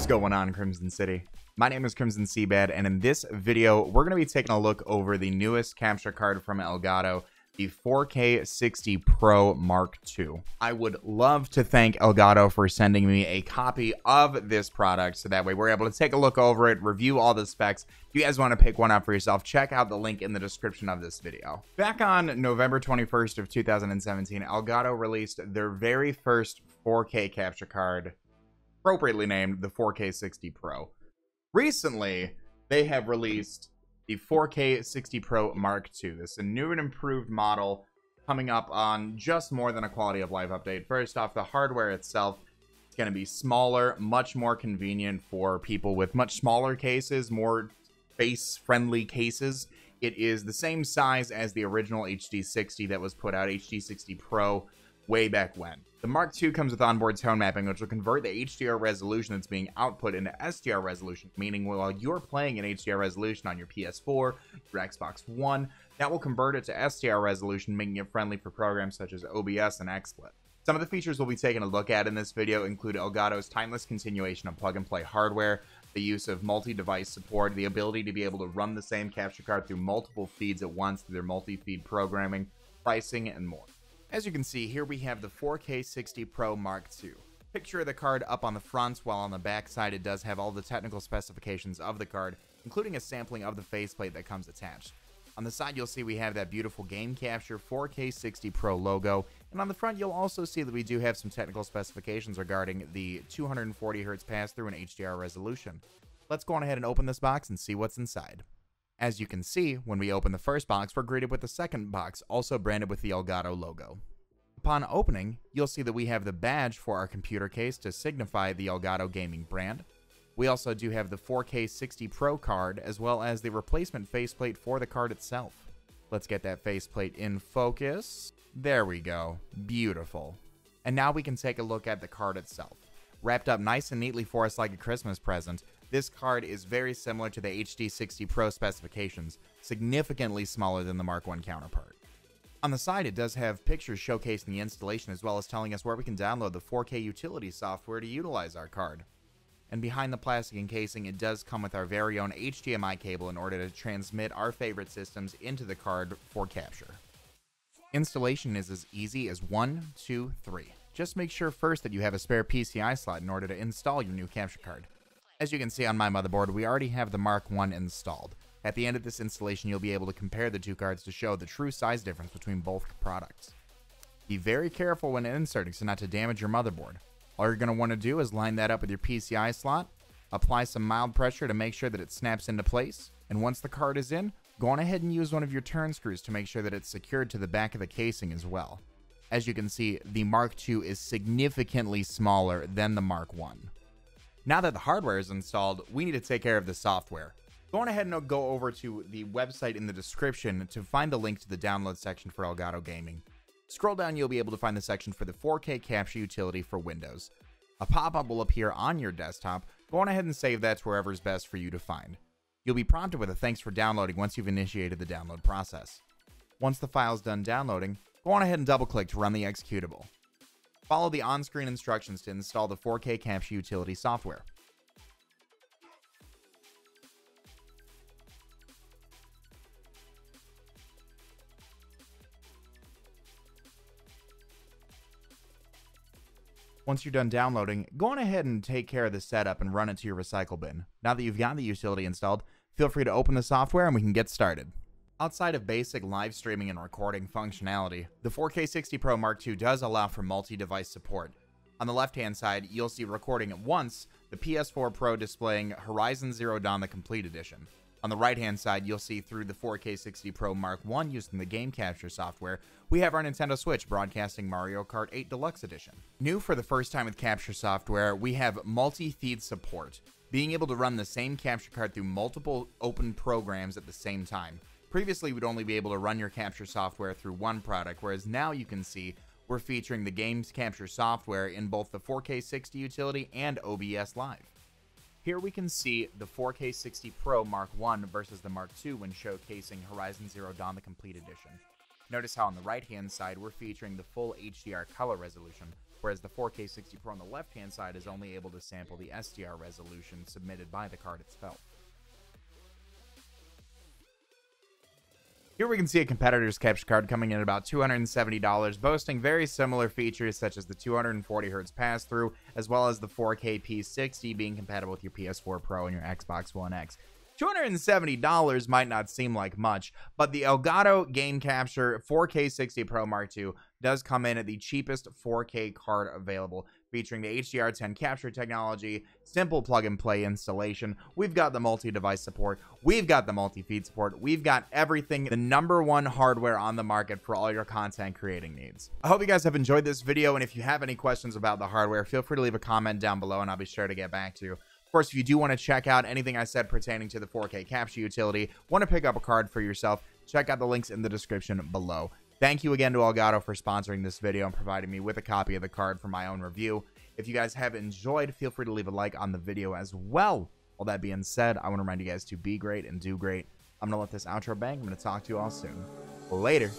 What's going on, Crimson City? My name is Crimson CBAD, and in this video, we're going to be taking a look over the newest capture card from Elgato, the 4K60 Pro Mark II. I would love to thank Elgato for sending me a copy of this product, so that way we're able to take a look over it, review all the specs. If you guys want to pick one up for yourself, check out the link in the description of this video. Back on November 21st of 2017, Elgato released their very first 4K capture card, appropriately named the 4K60 Pro. Recently, they have released the 4K60 Pro Mark II. This is a new and improved model coming up on just more than a quality of life update. First off, the hardware itself is going to be smaller, much more convenient for people with much smaller cases, more face-friendly cases. It is the same size as the original HD60 that was put out, HD60 Pro, way back when. The Mark II comes with onboard tone mapping, which will convert the HDR resolution that's being output into SDR resolution, meaning while you're playing in HDR resolution on your PS4, your Xbox One, that will convert it to SDR resolution, making it friendly for programs such as OBS and XSplit. Some of the features we'll be taking a look at in this video include Elgato's timeless continuation of plug-and-play hardware, the use of multi-device support, the ability to be able to run the same capture card through multiple feeds at once through their multi-feed programming, pricing, and more. As you can see, here we have the 4K60 Pro Mark II. Picture of the card up on the front, while on the back side it does have all the technical specifications of the card, including a sampling of the faceplate that comes attached. On the side, you'll see we have that beautiful Game Capture 4K60 Pro logo, and on the front, you'll also see that we do have some technical specifications regarding the 240Hz pass-through and HDR resolution. Let's go on ahead and open this box and see what's inside. As you can see, when we open the first box, we're greeted with the second box, also branded with the Elgato logo. Upon opening, you'll see that we have the badge for our computer case to signify the Elgato gaming brand. We also do have the 4K60 Pro card, as well as the replacement faceplate for the card itself. Let's get that faceplate in focus. There we go. Beautiful. And now we can take a look at the card itself. Wrapped up nice and neatly for us like a Christmas present, this card is very similar to the HD60 Pro specifications, significantly smaller than the Mark I counterpart. On the side, it does have pictures showcasing the installation, as well as telling us where we can download the 4K utility software to utilize our card. And behind the plastic encasing, it does come with our very own HDMI cable in order to transmit our favorite systems into the card for capture. Installation is as easy as 1, 2, 3. Just make sure first that you have a spare PCI slot in order to install your new capture card. As you can see on my motherboard, we already have the Mark I installed. At the end of this installation, you'll be able to compare the two cards to show the true size difference between both products. Be very careful when inserting so not to damage your motherboard. All you're going to want to do is line that up with your PCI slot, apply some mild pressure to make sure that it snaps into place, and once the card is in, go on ahead and use one of your turn screws to make sure that it's secured to the back of the casing as well. As you can see, the Mark II is significantly smaller than the Mark I. Now that the hardware is installed, we need to take care of the software. Go on ahead and go over to the website in the description to find the link to the download section for Elgato Gaming. Scroll down, you'll be able to find the section for the 4K capture utility for Windows. A pop-up will appear on your desktop. Go on ahead and save that to wherever is best for you to find. You'll be prompted with a thanks for downloading once you've initiated the download process. Once the file is done downloading, go on ahead and double-click to run the executable. Follow the on-screen instructions to install the 4K capture utility software. Once you're done downloading, go on ahead and take care of the setup and run it to your recycle bin. Now that you've got the utility installed, feel free to open the software and we can get started. Outside of basic live streaming and recording functionality, the 4K60 Pro Mark II does allow for multi-device support. On the left-hand side, you'll see recording at once, the PS4 Pro displaying Horizon Zero Dawn the Complete Edition. On the right-hand side, you'll see through the 4K60 Pro Mark I using the Game Capture software, we have our Nintendo Switch broadcasting Mario Kart 8 Deluxe Edition. New for the first time with capture software, we have multi-feed support, being able to run the same capture card through multiple open programs at the same time. Previously, we'd only be able to run your capture software through one product, whereas now you can see we're featuring the game's capture software in both the 4K60 utility and OBS Live. Here we can see the 4K60 Pro Mark I versus the Mark II when showcasing Horizon Zero Dawn the Complete Edition. Notice how on the right hand side we're featuring the full HDR color resolution, whereas the 4K60 Pro on the left hand side is only able to sample the SDR resolution submitted by the card itself. Here we can see a competitor's capture card coming in at about $270, boasting very similar features such as the 240Hz pass-through, as well as the 4K60 being compatible with your PS4 Pro and your Xbox One X. $270 might not seem like much, but the Elgato Game Capture 4K60 Pro Mark II does come in at the cheapest 4K card available, featuring the HDR10 capture technology, simple plug-and-play installation. We've got the multi-device support, we've got the multi-feed support, we've got everything, the #1 hardware on the market for all your content creating needs. I hope you guys have enjoyed this video, and if you have any questions about the hardware, feel free to leave a comment down below and I'll be sure to get back to you. Of course, if you do want to check out anything I said pertaining to the 4K capture utility, want to pick up a card for yourself, check out the links in the description below. Thank you again to Elgato for sponsoring this video and providing me with a copy of the card for my own review. If you guys have enjoyed, feel free to leave a like on the video as well. All that being said, I want to remind you guys to be great and do great. I'm going to let this outro bang. I'm going to talk to you all soon. Later.